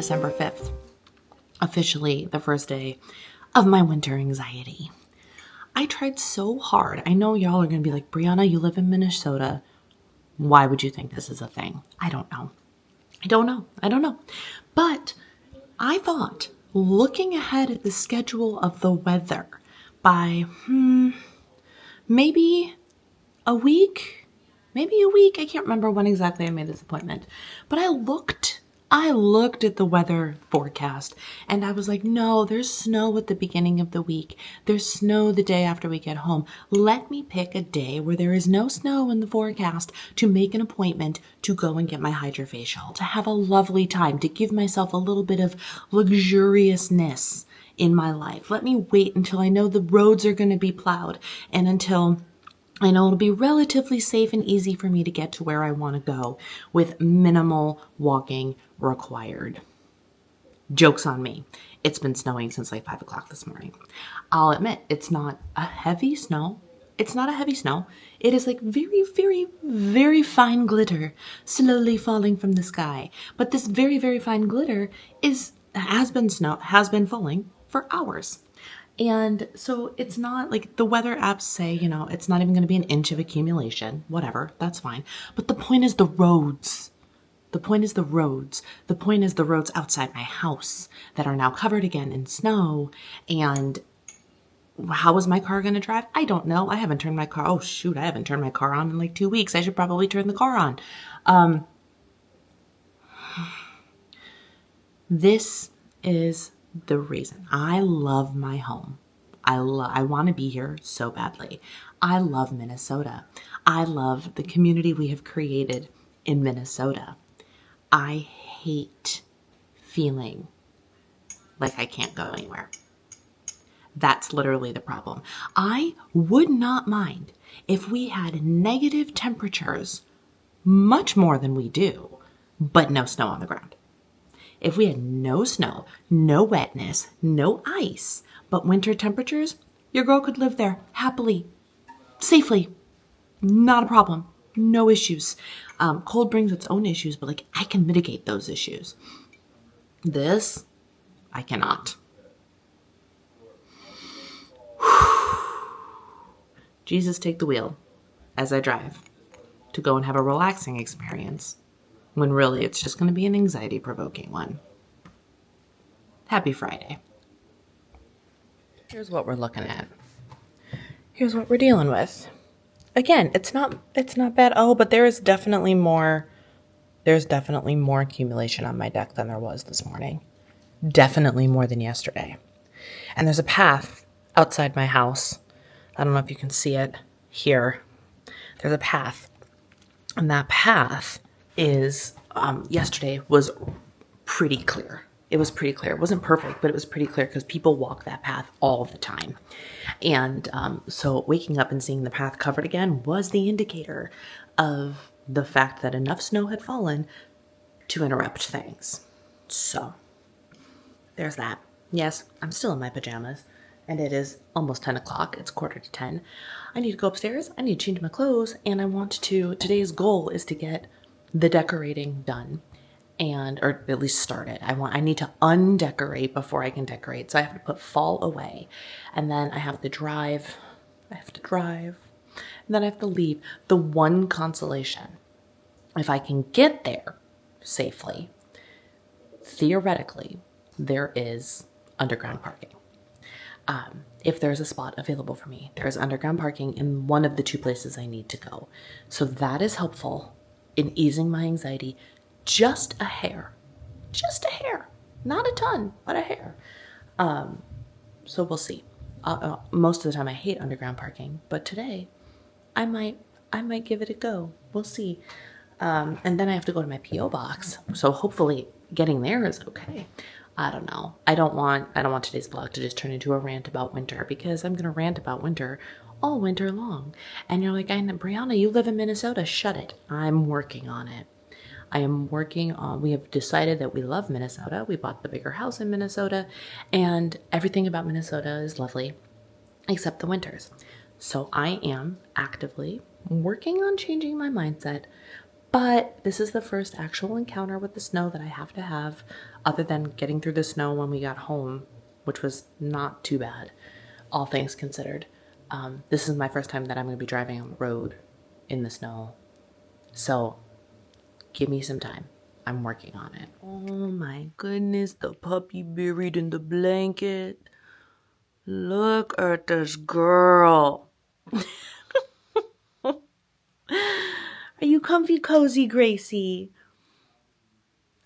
December 5th, officially the first day of my winter anxiety. I tried so hard. I know y'all are going to be like, Brianna, you live in Minnesota. Why would you think this is a thing? I don't know. But I thought, looking ahead at the schedule of the weather by maybe a week. I can't remember when exactly I made this appointment. But I looked at the weather forecast and I was like, no, there's snow at the beginning of the week. There's snow the day after we get home. Let me pick a day where there is no snow in the forecast to make an appointment to go and get my hydrofacial, to have a lovely time, to give myself a little bit of luxuriousness in my life. Let me wait until I know the roads are going to be plowed and until I know it'll be relatively safe and easy for me to get to where I want to go with minimal walking required. Joke's on me. It's been snowing since like 5 o'clock this morning. I'll admit it's not a heavy snow. It is like very, very, very fine glitter slowly falling from the sky. But this very, very fine glitter has been falling for hours. And so it's not like the weather apps say, it's not even going to be an inch of accumulation, whatever, that's fine. But the point is the roads. The point is the roads outside my house that are now covered again in snow. And how is my car going to drive? I don't know. I haven't turned my car. Oh, shoot. I haven't turned my car on in like 2 weeks. I should probably turn the car on. This is the reason. I love my home. I want to be here so badly. I love Minnesota. I love the community we have created in Minnesota. I hate feeling like I can't go anywhere. That's literally the problem. I would not mind if we had negative temperatures much more than we do, but no snow on the ground. If we had no snow, no wetness, no ice, but winter temperatures, your girl could live there happily, safely. Not a problem. No issues. Cold brings its own issues, but I can mitigate those issues. This, I cannot. Jesus, take the wheel as I drive to go and have a relaxing experience, when really it's just going to be an anxiety-provoking one. Happy Friday. Here's what we're looking at. Here's what we're dealing with. Again, it's not bad. Oh, but there's definitely more accumulation on my deck than there was this morning. Definitely more than yesterday. And there's a path outside my house. I don't know if you can see it here. There's a path. And that path is, yesterday was pretty clear. It was pretty clear. It wasn't perfect, but it was pretty clear because people walk that path all the time. And so waking up and seeing the path covered again was the indicator of the fact that enough snow had fallen to interrupt things. So there's that. Yes, I'm still in my pajamas and it is almost 10 o'clock. It's 9:45. I need to go upstairs. I need to change my clothes and today's goal is to get the decorating done. Or at least start it. I need to undecorate before I can decorate. So I have to put fall away. And then I have to drive. And then I have to leave. The one consolation, if I can get there safely, theoretically, there is underground parking. If there's a spot available for me, there is underground parking in one of the two places I need to go. So that is helpful in easing my anxiety. Just a hair, not a ton, but a hair. So we'll see. Most of the time I hate underground parking, but today I might give it a go. We'll see. And then I have to go to my P.O. box. So hopefully getting there is okay. I don't know. I don't want today's vlog to just turn into a rant about winter because I'm going to rant about winter all winter long. And you're like, Brianna, you live in Minnesota. Shut it. I'm working on it. We have decided that we love Minnesota. We bought the bigger house in Minnesota and everything about Minnesota is lovely except the winters. So I am actively working on changing my mindset, But this is the first actual encounter with the snow that I have to have, other than getting through the snow when we got home, which was not too bad, all things considered. This is my first time that I'm going to be driving on the road in the snow. So give me some time. I'm working on it. Oh my goodness, the puppy buried in the blanket. Look at this girl. Are you comfy cozy, Gracie?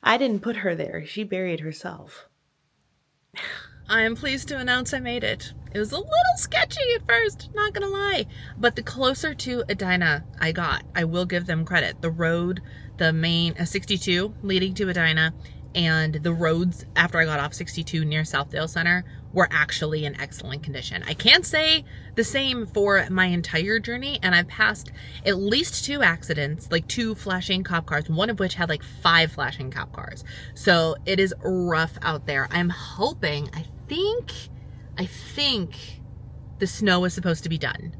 I didn't put her there. She buried herself. I am pleased to announce I made it. It was a little sketchy at first, not gonna lie. But the closer to Edina I got, I will give them credit. The road, the main 62 leading to Edina, and the roads after I got off 62 near Southdale Center were actually in excellent condition. I can't say the same for my entire journey, and I've passed at least 2 accidents, like 2 flashing cop cars, one of which had like 5 flashing cop cars. So it is rough out there. I'm hoping, I think the snow is supposed to be done.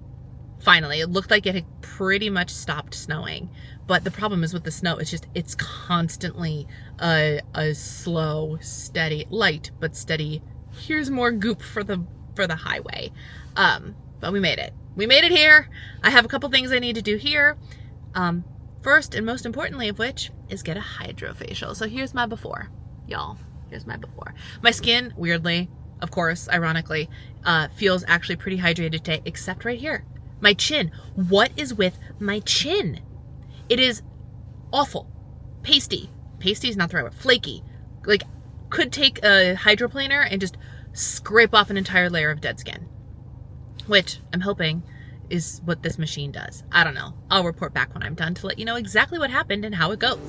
Finally, it looked like it had pretty much stopped snowing. But the problem is with the snow, it's constantly a slow, steady, light, but steady. Here's more goop for the highway. But we made it. We made it here. I have a couple things I need to do here. First and most importantly of which is get a hydrofacial. So here's my before, y'all. Here's my before. My skin, weirdly, of course, ironically, feels actually pretty hydrated today, except right here. My chin. What is with my chin? It is awful. Pasty. Pasty is not the right word. Flaky. Like, could take a hydroplaner and just scrape off an entire layer of dead skin. Which I'm hoping is what this machine does. I don't know. I'll report back when I'm done to let you know exactly what happened and how it goes.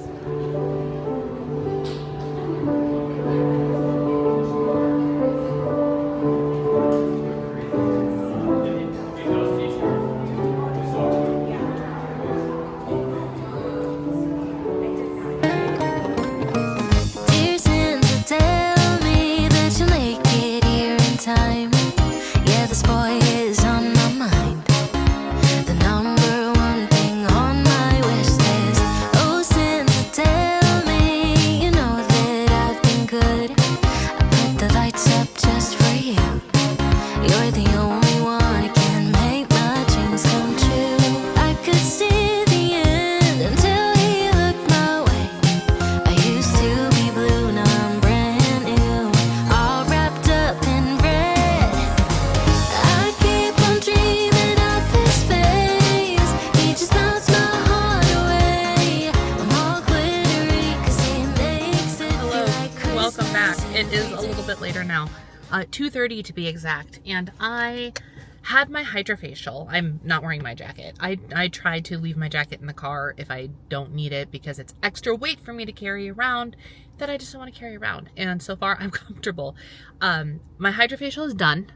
It is a little bit later now, 2:30 to be exact, and I had my hydrofacial. I'm not wearing my jacket. I tried to leave my jacket in the car if I don't need it because it's extra weight for me to carry around that I just don't want to carry around, and so far I'm comfortable. My hydrofacial is done.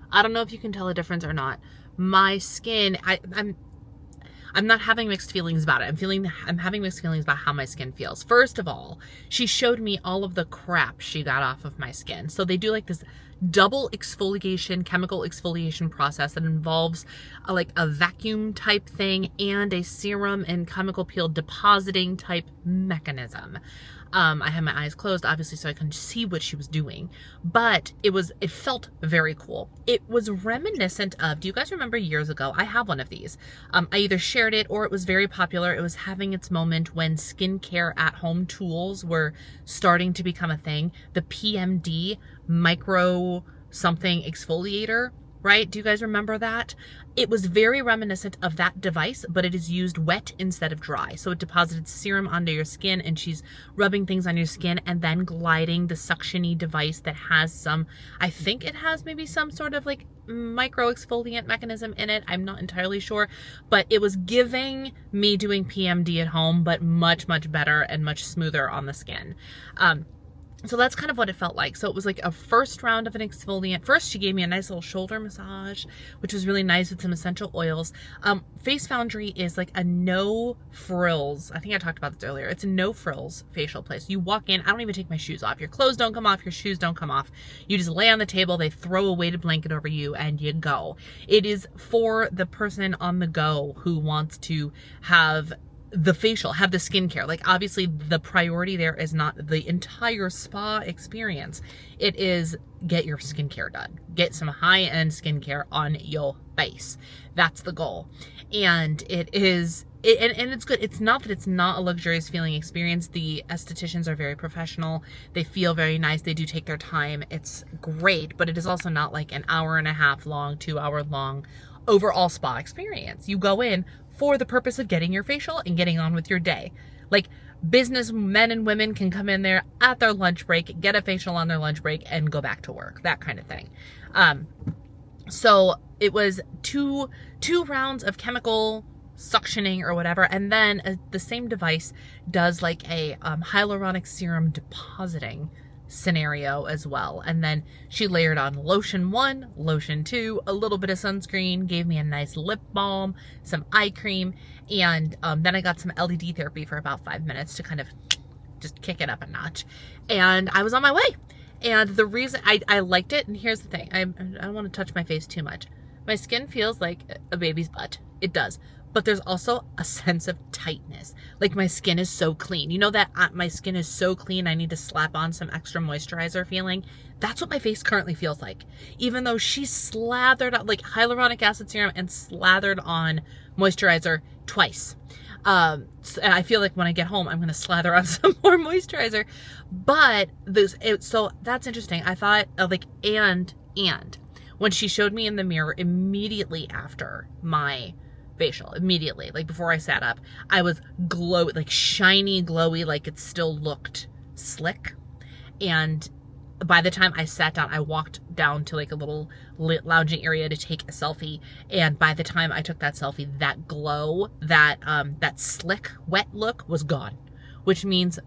I don't know if you can tell a difference or not. My skin, I'm not having mixed feelings about it. I'm having mixed feelings about how my skin feels. First of all, she showed me all of the crap she got off of my skin. So they do like this double exfoliation, chemical exfoliation process that involves like a vacuum type thing and a serum and chemical peel depositing type mechanism. I had my eyes closed, obviously, so I couldn't see what she was doing, but it felt very cool. It was reminiscent of, do you guys remember years ago? I have one of these. I either shared it or it was very popular. It was having its moment when skincare at home tools were starting to become a thing. The PMD micro something exfoliator, right? Do you guys remember that? It was very reminiscent of that device, but it is used wet instead of dry. So it deposited serum onto your skin and she's rubbing things on your skin and then gliding the suction-y device that has some, I think it has maybe some sort of like micro exfoliant mechanism in it. I'm not entirely sure, but it was giving me doing PMD at home, but much, much better and much smoother on the skin. So that's kind of what it felt like. So it was like a first round of an exfoliant. First, she gave me a nice little shoulder massage, which was really nice with some essential oils. Face Foundry is like a no frills. I think I talked about this earlier. It's a no frills facial place. You walk in, I don't even take my shoes off. Your clothes don't come off, your shoes don't come off. You just lay on the table, they throw a weighted blanket over you and you go. It is for the person on the go who wants to have the facial, have the skincare. Like, obviously the priority there is not the entire spa experience. It is get your skincare done. Get some high-end skincare on your face. That's the goal. And it is, and it's good. It's not that it's not a luxurious feeling experience. The estheticians are very professional. They feel very nice. They do take their time. It's great, but it is also not like an hour and a half long, 2 hour long overall spa experience. You go in for the purpose of getting your facial and getting on with your day. Like, business men and women can come in there at their lunch break, get a facial on their lunch break, and go back to work, that kind of thing. So it was two rounds of chemical suctioning or whatever, and then the same device does like a hyaluronic serum depositing scenario as well. And then she layered on lotion 1, lotion 2, a little bit of sunscreen, gave me a nice lip balm, some eye cream, and then I got some LED therapy for about 5 minutes to kind of just kick it up a notch. And I was on my way. And the reason I liked it, and here's the thing, I don't want to touch my face too much. My skin feels like a baby's butt. It does. But there's also a sense of tightness. Like, my skin is so clean. You know that my skin is so clean I need to slap on some extra moisturizer feeling? That's what my face currently feels like. Even though she slathered on, like, hyaluronic acid serum and slathered on moisturizer twice. So I feel like when I get home, I'm going to slather on some more moisturizer. But so that's interesting. I thought, and when she showed me in the mirror immediately after my facial, immediately, like before I sat up, I was glowy, like shiny, glowy, like it still looked slick. And by the time I sat down, I walked down to like a little lounging area to take a selfie. And by the time I took that selfie, that glow, that slick, wet look was gone, which means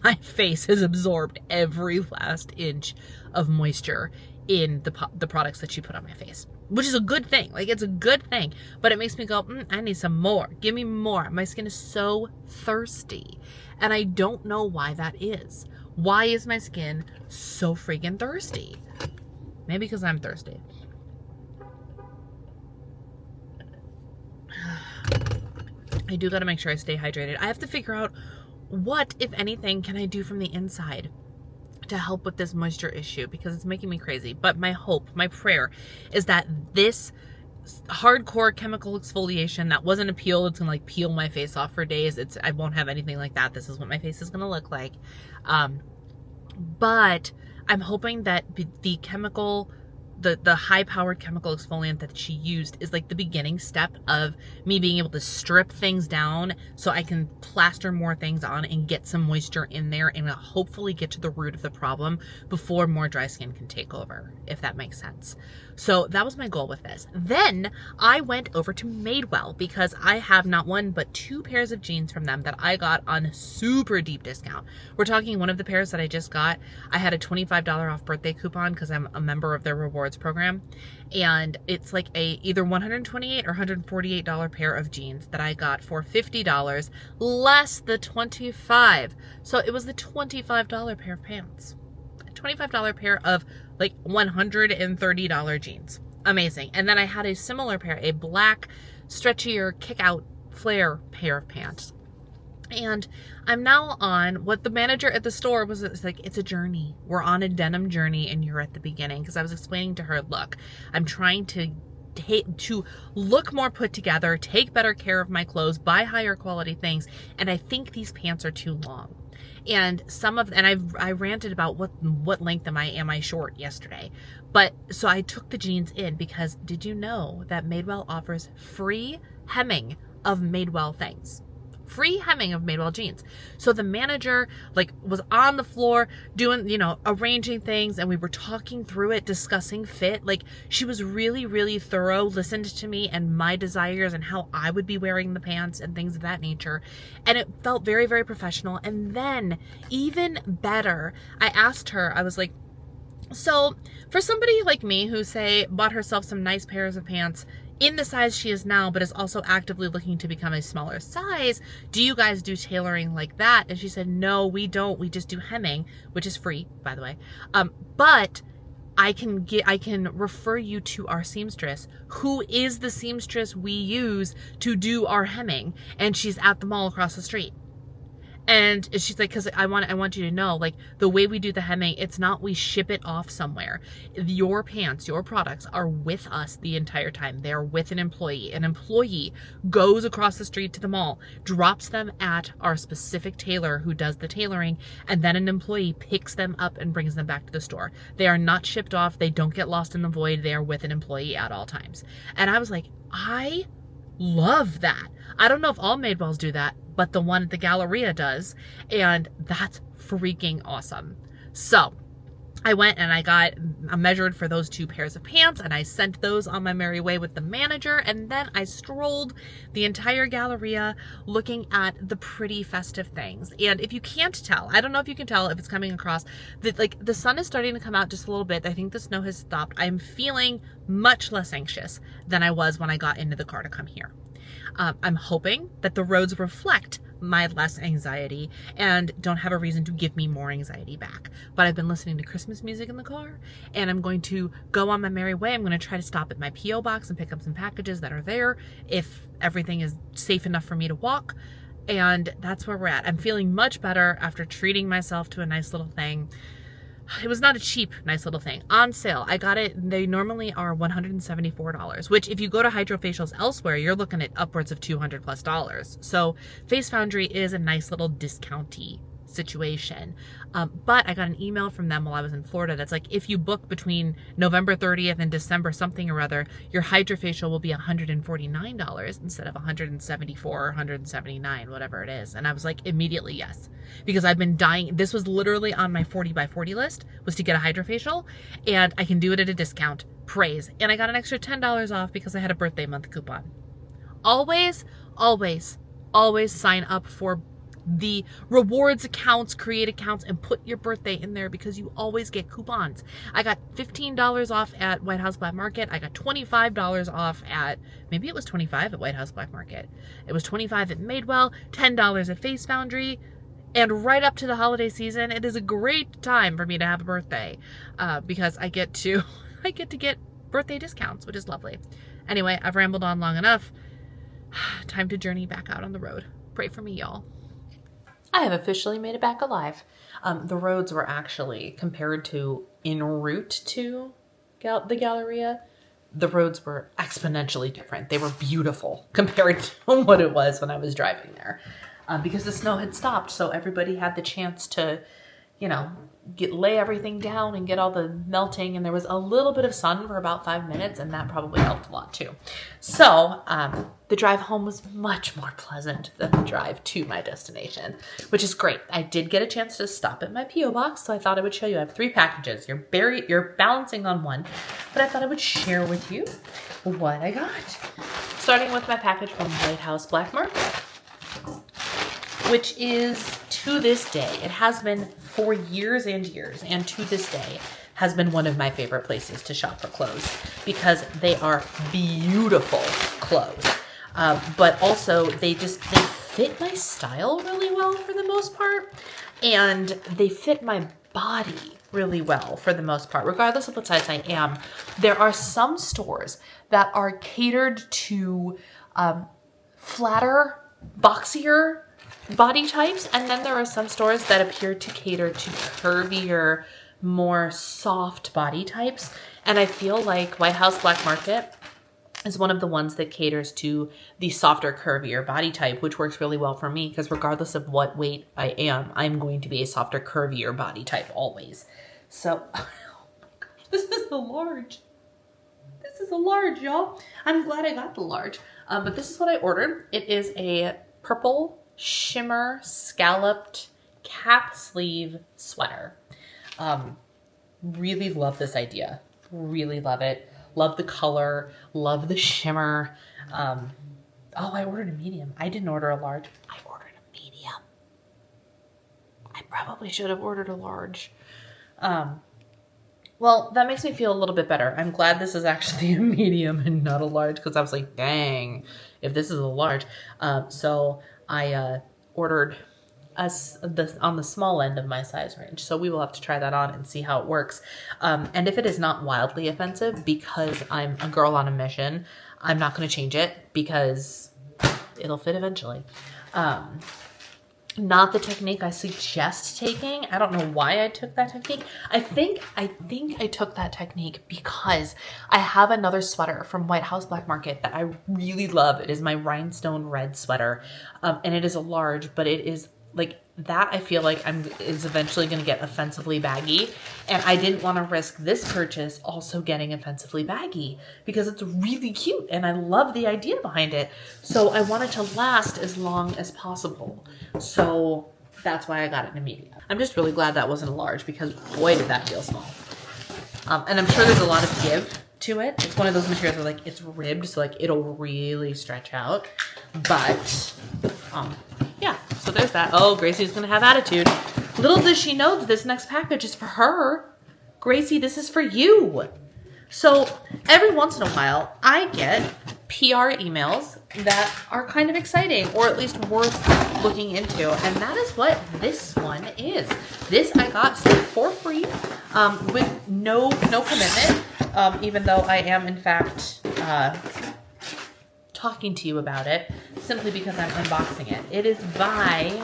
my face has absorbed every last inch of moisture in the products that she put on my face, which is a good thing. Like, it's a good thing, but it makes me go, I need some more. Give me more. My skin is so thirsty, and I don't know why that is. Why is my skin so freaking thirsty? Maybe because I'm thirsty. I do got to make sure I stay hydrated. I have to figure out what, if anything, can I do from the inside to help with this moisture issue, because it's making me crazy. But my hope, my prayer is that this hardcore chemical exfoliation that wasn't a peel, it's gonna like peel my face off for days. I won't have anything like that. This is what my face is gonna look like. But I'm hoping that the chemical, the high-powered chemical exfoliant that she used is like the beginning step of me being able to strip things down so I can plaster more things on and get some moisture in there and hopefully get to the root of the problem before more dry skin can take over, if that makes sense. So that was my goal with this. Then I went over to Madewell because I have not one but 2 pairs of jeans from them that I got on super deep discount. We're talking one of the pairs that I just got, I had a $25 off birthday coupon because I'm a member of their rewards program, and it's like a either $128 or $148 pair of jeans that I got for $50 less the $25. So it was the $25 pair of pants, a $25 pair of like $130 jeans. Amazing. And then I had a similar pair, a black stretchier kick out flare pair of pants. And I'm now on what the manager at the store was like, it's a journey. We're on a denim journey and you're at the beginning. Because I was explaining to her, look, I'm trying to look more put together, take better care of my clothes, buy higher quality things. And I think these pants are too long. And I ranted about what length am I short yesterday. But so I took the jeans in because did you know that Madewell offers free hemming of Madewell things? Free hemming of Madewell jeans. So the manager like was on the floor doing, arranging things, and we were talking through it, discussing fit. Like, she was really, really thorough, listened to me and my desires and how I would be wearing the pants and things of that nature. And it felt very, very professional. And then even better, I asked her, I was like, so for somebody like me who bought herself some nice pairs of pants in the size she is now, but is also actively looking to become a smaller size, do you guys do tailoring like that? And she said, no, we don't. We just do hemming, which is free, by the way. But I can refer you to our seamstress, who is the seamstress we use to do our hemming, and she's at the mall across the street. And she's like, because I want you to know, like, the way we do the hemming, it's not we ship it off somewhere. Your pants, your products are with us the entire time. They're with an employee. An employee goes across the street to the mall, drops them at our specific tailor who does the tailoring, and then an employee picks them up and brings them back to the store. They are not shipped off. They don't get lost in the void. They are with an employee at all times. And I was like, I love that. I don't know if all Madewells do that, but the one at the Galleria does, and that's freaking awesome. So I went and I measured for those 2 pairs of pants, and I sent those on my merry way with the manager, and then I strolled the entire Galleria looking at the pretty festive things. And if you can't tell, I don't know if you can tell if it's coming across, that like the sun is starting to come out just a little bit. I think the snow has stopped. I'm feeling much less anxious than I was when I got into the car to come here. I'm hoping that the roads reflect my less anxiety and don't have a reason to give me more anxiety back. But I've been listening to Christmas music in the car, and I'm going to go on my merry way. I'm going to try to stop at my P.O. box and pick up some packages that are there if everything is safe enough for me to walk. And that's where we're at. I'm feeling much better after treating myself to a nice little thing. It was not a cheap, nice little thing. On sale. I got it. They normally are $174, which if you go to Hydrofacials elsewhere, you're looking at upwards of $200+. So Face Foundry is a nice little discounty situation. But I got an email from them while I was in Florida that's like, if you book between November 30th and December something or other, your Hydrofacial will be $149 instead of $174 or $179, whatever it is. And I was like, immediately yes. Because I've been dying. This was literally on my 40 by 40 list, was to get a Hydrofacial, and I can do it at a discount. Praise. And I got an extra $10 off because I had a birthday month coupon. Always, always, always sign up for the rewards accounts, create accounts, and put your birthday in there because you always get coupons. I got $15 off at White House Black Market. I got $25 off at, maybe it was $25 at White House Black Market. It was $25 at Madewell, $10 at Face Foundry. And right up to the holiday season, it is a great time for me to have a birthday because I get to get birthday discounts, which is lovely. Anyway, I've rambled on long enough. Time to journey back out on the road. Pray for me, y'all. I have officially made it back alive. The roads were actually, compared to en route to the Galleria, the roads were exponentially different. They were beautiful compared to what it was when I was driving there. Because the snow had stopped, so everybody had the chance to, lay everything down and get all the melting. And there was a little bit of sun for about 5 minutes, and that probably helped a lot too. So the drive home was much more pleasant than the drive to my destination, which is great. I did get a chance to stop at my P.O. box, so I thought I would show you. I have 3 packages. You're balancing on one, but I thought I would share with you what I got. Starting with my package from White House Black Market, which is, to this day, it has been for years and years, and to this day has been one of my favorite places to shop for clothes because they are beautiful clothes. But also they fit my style really well for the most part, and they fit my body really well for the most part, regardless of what size I am. There are some stores that are catered to flatter, boxier body types, and then there are some stores that appear to cater to curvier, more soft body types. And I feel like White House Black Market is one of the ones that caters to the softer, curvier body type, which works really well for me because regardless of what weight I am, I'm going to be a softer, curvier body type always. So, oh my gosh, this is a large. This is a large, y'all. I'm glad I got the large. But this is what I ordered. It is a purple shimmer scalloped cap sleeve sweater. Really love this idea. Really love it. Love the color. Love the shimmer. I ordered a medium. I didn't order a large. I ordered a medium. I probably should have ordered a large. Well, that makes me feel a little bit better. I'm glad this is actually a medium and not a large because I was like, dang, if this is a large. So I ordered on the small end of my size range. So we will have to try that on and see how it works. And if it is not wildly offensive, because I'm a girl on a mission, I'm not going to change it because it'll fit eventually. Not the technique I suggest taking. I don't know why I took that technique. I think I took that technique because I have another sweater from White House Black Market that I really love. It is my rhinestone red sweater. And it is a large, but it is like that. I feel like is eventually going to get offensively baggy. And I didn't want to risk this purchase also getting offensively baggy because it's really cute. And I love the idea behind it. So I want it to last as long as possible. So that's why I got it in a medium. I'm just really glad that wasn't a large because boy, did that feel small. And I'm sure there's a lot of give to it. It's one of those materials where like it's ribbed, so like it'll really stretch out. But yeah, so there's that. Oh, Gracie's gonna have attitude. Little does she know that this next package is for her. Gracie, this is for you. So every once in a while, I get PR emails that are kind of exciting or at least worth looking into. And that is what this one is. This I got for free with no commitment, even though I am in fact talking to you about it simply because I'm unboxing it. It is by,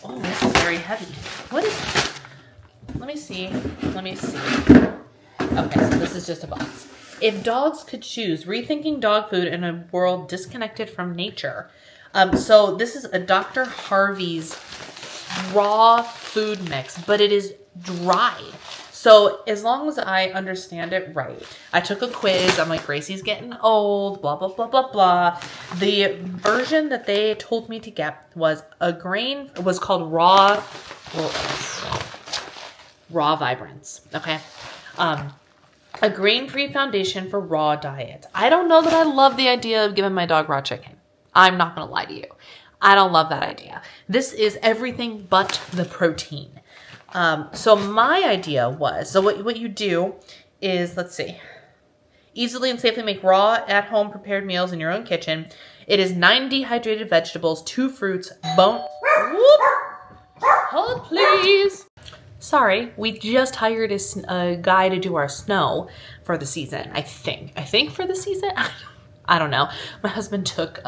oh, this is very heavy. What is it? Let me see. Okay, so this is just a box. If dogs could choose, rethinking dog food in a world disconnected from nature. So this is a Dr. Harvey's raw food mix, but it is dry. So as long as I understand it right, I took a quiz. I'm like, Gracie's getting old, blah, blah, blah, blah, blah. The version that they told me to get was called Raw Vibrance. Okay. A grain-free foundation for raw diet. I don't know that I love the idea of giving my dog raw chicken. I'm not going to lie to you. I don't love that idea. This is everything but the protein. So my idea was, so what you do is, let's see, easily and safely make raw at-home prepared meals in your own kitchen. It is 9 dehydrated vegetables, 2 fruits, hold please. Sorry, we just hired a guy to do our snow for the season, I think for the season? I don't know. My husband took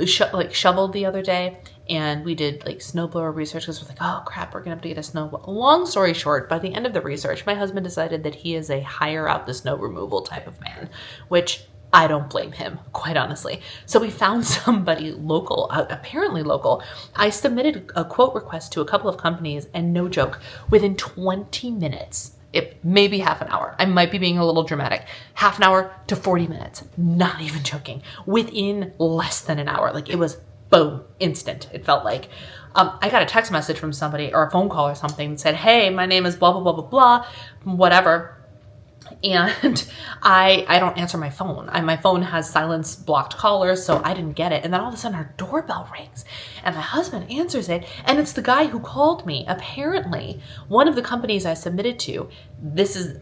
shoveled the other day, and we did like snowblower research because we're like, oh crap, we're gonna have to get a snow. Long story short, by the end of the research, my husband decided that he is a hire out the snow removal type of man, which I don't blame him, quite honestly. So we found somebody local, apparently local. I submitted a quote request to a couple of companies, and no joke, within 20 minutes, it maybe half an hour. I might be being a little dramatic. Half an hour to 40 minutes. Not even joking. Within less than an hour. Like it was boom, instant. It felt like. I got a text message from somebody or a phone call or something that said, hey, my name is blah, blah, blah, blah, blah, whatever. And I don't answer my phone. My phone has silence blocked callers, so I didn't get it. And then all of a sudden our doorbell rings and my husband answers it. And it's the guy who called me. Apparently, one of the companies I submitted to,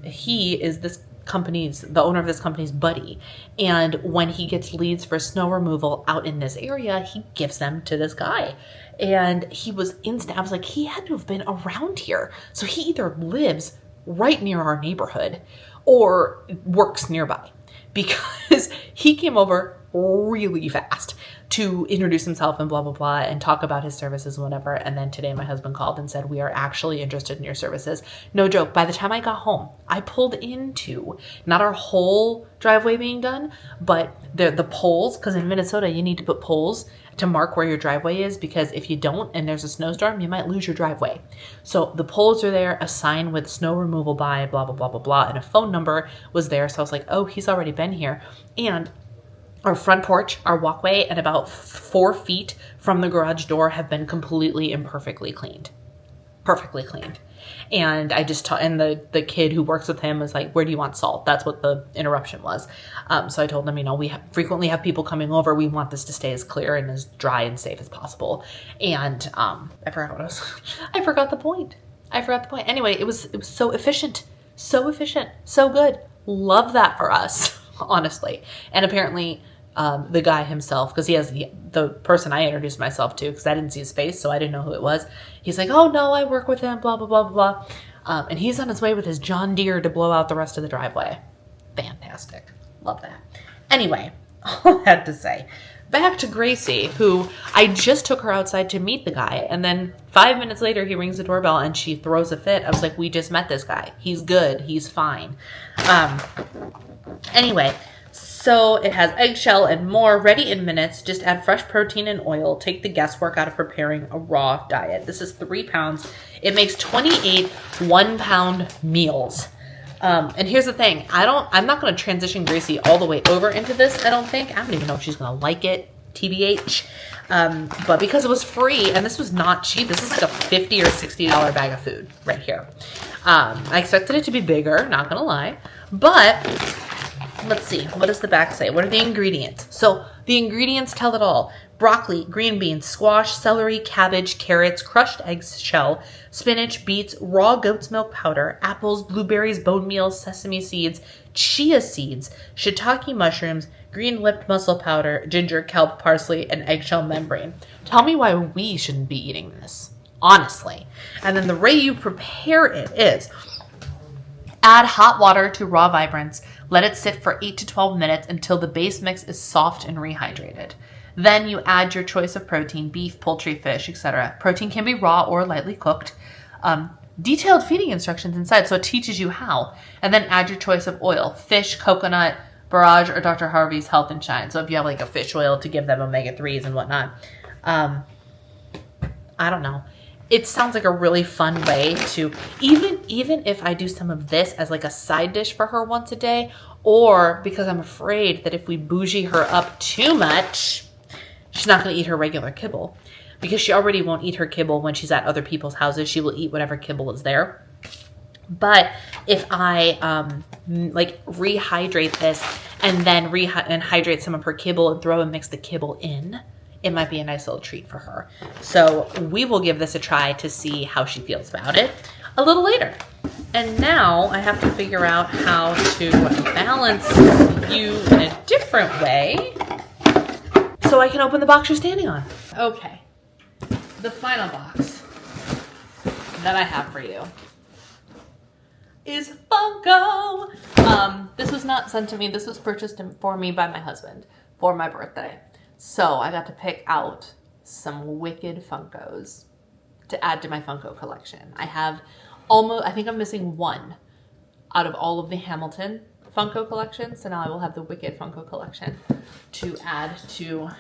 he is this company's, the owner of this company's buddy. And when he gets leads for snow removal out in this area, he gives them to this guy. And he was instant. I was like, he had to have been around here. So he either lives right near our neighborhood or works nearby, because he came over really fast to introduce himself and blah, blah, blah, and talk about his services and whatever. And then today my husband called and said, we are actually interested in your services. No joke. By the time I got home, I pulled into not our whole driveway being done, but the poles, because in Minnesota, you need to put poles to mark where your driveway is, because if you don't and there's a snowstorm, you might lose your driveway. So the poles are there, a sign with snow removal by blah, blah, blah, blah, blah, and a phone number was there. So I was like, oh, he's already been here. And our front porch, our walkway, and about 4 feet from the garage door have been completely and perfectly cleaned. Perfectly cleaned. And I just and the kid who works with him was like, where do you want salt? That's what the interruption was. So I told them, we frequently have people coming over. We want this to stay as clear and as dry and safe as possible. And I forgot the point. Anyway, it was so efficient, so good. Love that for us, honestly. And apparently the guy himself, because he has the person I introduced myself to, because I didn't see his face, so I didn't know who it was. He's like, oh no, I work with him, blah, blah, blah, blah, blah. And he's on his way with his John Deere to blow out the rest of the driveway. Fantastic. Love that. Anyway, all that to say, back to Gracie, who I just took her outside to meet the guy, and then 5 minutes later he rings the doorbell and she throws a fit. I was like, we just met this guy. He's good. He's fine. Anyway, so it has eggshell and more, ready in minutes. Just add fresh protein and oil. Take the guesswork out of preparing a raw diet. This is 3 pounds. It makes 28 1-pound meals. And here's the thing. I'm not going to transition Gracie all the way over into this, I don't think. I don't even know if she's going to like it, TBH. But because it was free, and this was not cheap, this is like a $50 or $60 bag of food right here. I expected it to be bigger, not going to lie. But let's see. What does the back say? What are the ingredients? So the ingredients tell it all. Broccoli, green beans, squash, celery, cabbage, carrots, crushed eggshell, spinach, beets, raw goat's milk powder, apples, blueberries, bone meal, sesame seeds, chia seeds, shiitake mushrooms, green lipped mussel powder, ginger, kelp, parsley, and eggshell membrane. Tell me why we shouldn't be eating this, honestly. And then the way you prepare it is add hot water to raw vibrance. Let it sit for 8 to 12 minutes until the base mix is soft and rehydrated. Then you add your choice of protein, beef, poultry, fish, etc. Protein can be raw or lightly cooked. Detailed feeding instructions inside, so it teaches you how. And then add your choice of oil, fish, coconut, Barrage, or Dr. Harvey's Health and Shine. So if you have like a fish oil to give them omega-3s and whatnot. I don't know. It sounds like a really fun way to, even if I do some of this as like a side dish for her once a day, or because I'm afraid that if we bougie her up too much, she's not going to eat her regular kibble, because she already won't eat her kibble when she's at other people's houses. She will eat whatever kibble is there. But if I like rehydrate this and then hydrate some of her kibble and throw and mix the kibble in, it might be a nice little treat for her. So we will give this a try to see how she feels about it a little later. And now I have to figure out how to balance you in a different way so I can open the box you're standing on. Okay, the final box that I have for you is Funko. This was not sent to me. This was purchased for me by my husband for my birthday. So I got to pick out some wicked Funkos to add to my Funko collection. I think I'm missing one out of all of the Hamilton Funko collection. So now I will have the wicked Funko collection to add to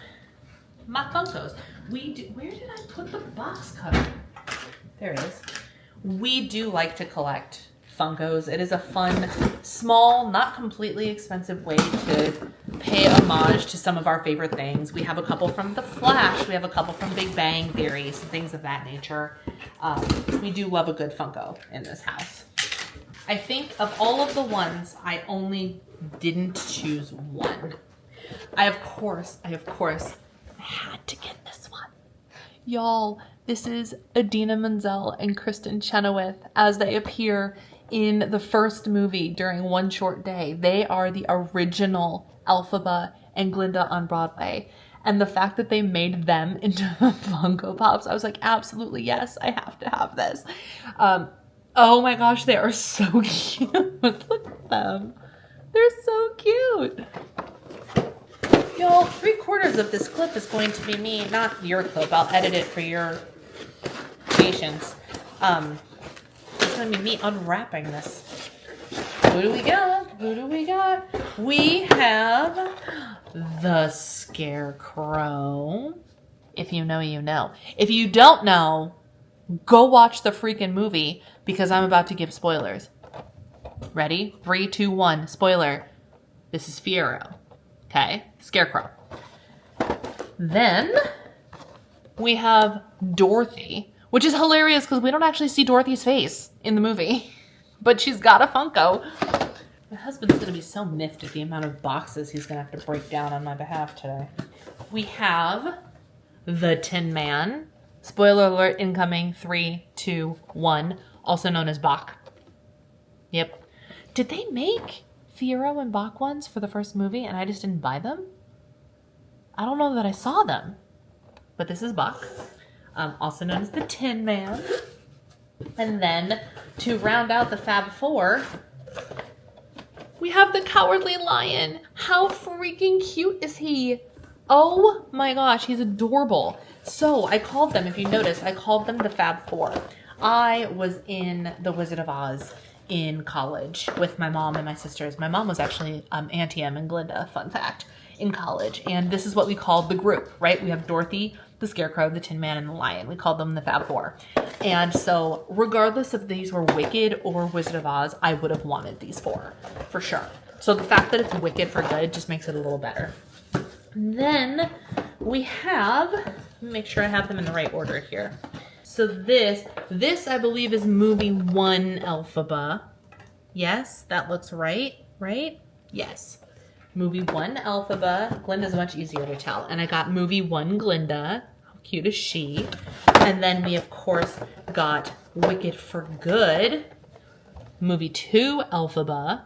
my Funkos. Where did I put the box cutter? There it is. We do like to collect Funkos. It is a fun, small, not completely expensive way to pay homage to some of our favorite things. We have a couple from The Flash. We have a couple from Big Bang Theory, some things of that nature. We do love a good Funko in this house. I think of all of the ones, I only didn't choose one. I of course had to get this one. Y'all, this is Idina Menzel and Kristen Chenoweth as they appear in the first movie during One Short Day. They are the original Elphaba and Glinda on Broadway. And the fact that they made them into Funko Pops, I was like, absolutely, yes, I have to have this. Oh my gosh, they are so cute. Look at them. They're so cute. Y'all, 3/4 of this clip is going to be me, not your clip. I'll edit it for your patience. It's going to be me unwrapping this. Who do we got? Who do we got? We have the Scarecrow. If you know, you know. If you don't know, go watch the freaking movie because I'm about to give spoilers. Ready? 3, 2, 1. Spoiler. This is Fiero. Okay? Scarecrow. Then we have Dorothy, which is hilarious because we don't actually see Dorothy's face in the movie, but she's got a Funko. My husband's going to be so miffed at the amount of boxes he's going to have to break down on my behalf today. We have the Tin Man. Spoiler alert incoming. 3, 2, 1. Also known as Bach. Yep. Did they make Fiero and Bach ones for the first movie and I just didn't buy them? I don't know that I saw them, but this is Buck, also known as the Tin Man. And then to round out the Fab Four, we have the Cowardly Lion. How freaking cute is he? Oh my gosh, he's adorable. So I called them, if you notice, I called them the Fab Four. I was in The Wizard of Oz in college with my mom and my sisters. My mom was actually Auntie Em and Glinda, fun fact, in college. And this is what we called the group, right? We have Dorothy, the Scarecrow, the Tin Man, and the Lion. We called them the Fab Four. And so regardless if these were Wicked or Wizard of Oz, I would have wanted these four, for sure. So the fact that it's Wicked for good just makes it a little better. Then we have, let me make sure I have them in the right order here. So this I believe is movie 1 Elphaba. Yes, that looks right? Yes. Movie 1 Elphaba. Glinda's much easier to tell. And I got movie 1 Glinda. How cute is she? And then we, of course, got Wicked for Good. Movie 2 Elphaba.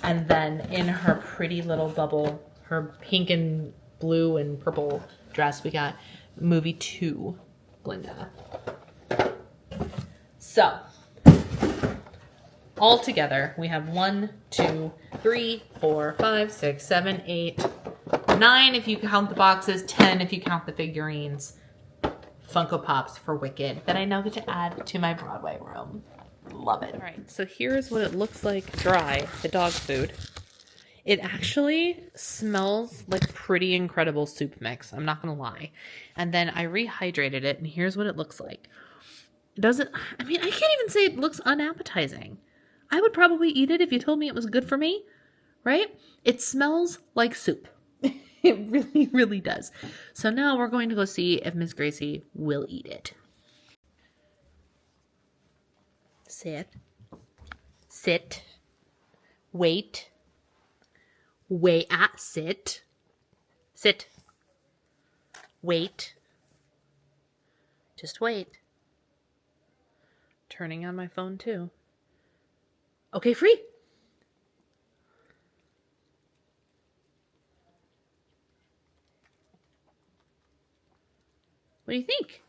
And then in her pretty little bubble, her pink and blue and purple dress, we got movie 2 Glinda. So, all together, we have 1, 2, 3, 4, 5, 6, 7, 8, 9 if you count the boxes, 10 if you count the figurines, Funko Pops for Wicked that I now get to add to my Broadway room. Love it. All right, so here's what it looks like dry, the dog food. It actually smells like pretty incredible soup mix, I'm not gonna lie. And then I rehydrated it, and here's what it looks like. It doesn't, I mean, I can't even say it looks unappetizing. I would probably eat it if you told me it was good for me, right? It smells like soup. It really, really does. So now we're going to go see if Miss Gracie will eat it. Sit. Sit. Wait. Wait. Sit. Sit. Wait. Just wait. Turning on my phone too. Okay, free. What do you think?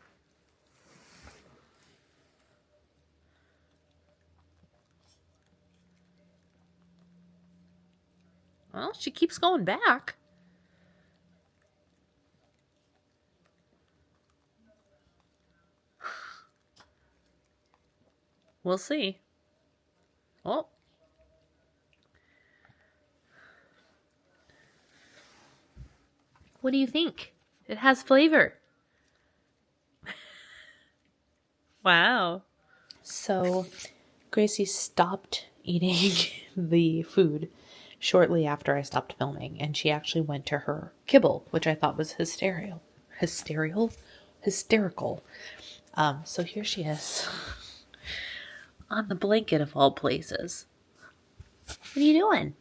Well, she keeps going back. We'll see. Oh. What do you think? It has flavor. Wow. So, Gracie stopped eating the food shortly after I stopped filming, and she actually went to her kibble, which I thought was hysterical. So here she is on the blanket of all places. What are you doing?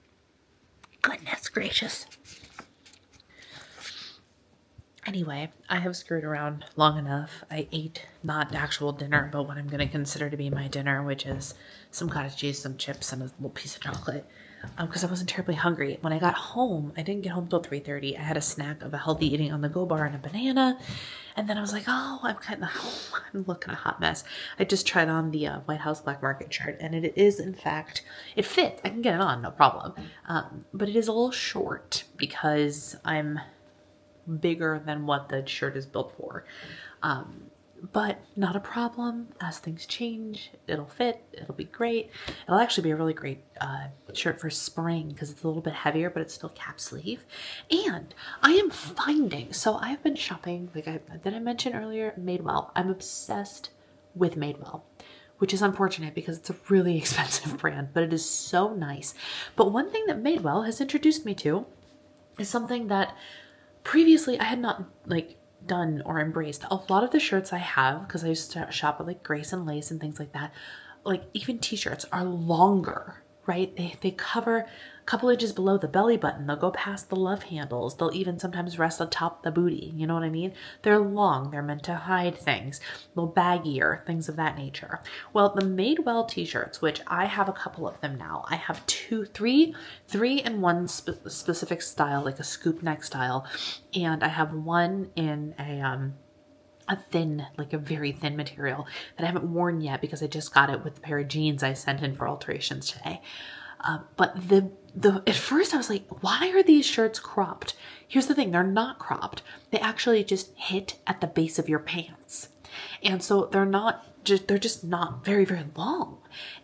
Goodness gracious. Anyway, I have screwed around long enough. I ate not actual dinner, but what I'm going to consider to be my dinner, which is some cottage cheese, some chips, and a little piece of chocolate, because I wasn't terribly hungry. When I got home, I didn't get home till 3:30. I had a snack of a healthy eating on the go bar and a banana, and then I was like, oh, I'm looking a hot mess. I just tried on the White House Black Market shirt, and it is, in fact, it fits. I can get it on, no problem. But it is a little short because I'm bigger than what the shirt is built for. But not a problem. As things change, it'll fit. It'll be great. It'll actually be a really great shirt for spring because it's a little bit heavier, but it's still cap sleeve. And I am finding, so I've been shopping, did I mention earlier, Madewell. I'm obsessed with Madewell, which is unfortunate because it's a really expensive brand, but it is so nice. But one thing that Madewell has introduced me to is something that previously I had not done or embraced. A lot of the shirts I have, because I used to shop at Grace and Lace and things like that, even t-shirts are longer, right? They cover a couple inches below the belly button. They'll go past the love handles. They'll even sometimes rest on top of the booty. You know what I mean? They're long. They're meant to hide things. A little baggier, things of that nature. Well, the Madewell t-shirts, which I have a couple of them now. I have three in one specific style, like a scoop neck style. And I have one in a thin, like a very thin material that I haven't worn yet because I just got it with the pair of jeans I sent in for alterations today. But at first I was like, why are these shirts cropped? Here's the thing, they're not cropped. They actually just hit at the base of your pants. And so they're just not very, very long.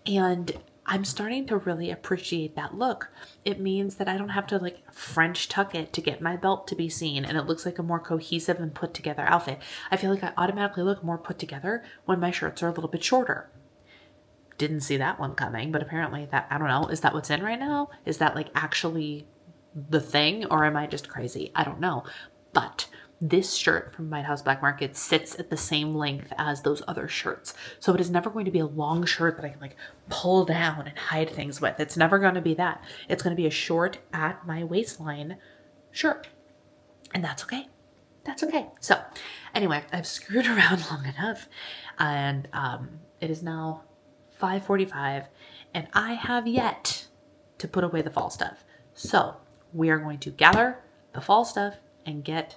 And I'm starting to really appreciate that look. It means that I don't have to like French tuck it to get my belt to be seen, and it looks like a more cohesive and put together outfit. I feel like I automatically look more put together when my shirts are a little bit shorter. Didn't see that one coming, but apparently that, I don't know, is that what's in right now? Is that like actually the thing, or am I just crazy? I don't know. But this shirt from White House Black Market sits at the same length as those other shirts. So it is never going to be a long shirt that I can like pull down and hide things with. It's never going to be that. It's going to be a short at my waistline shirt. And that's okay. That's okay. So anyway, I've screwed around long enough, and it is now 5:45 and I have yet to put away the fall stuff. So we are going to gather the fall stuff and get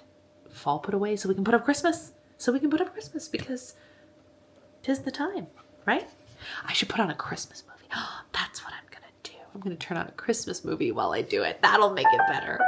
fall put away so we can put up Christmas. Because 'tis the time, right? I should put on a Christmas movie. Oh, that's what I'm going to do. I'm going to turn on a Christmas movie while I do it. That'll make it better.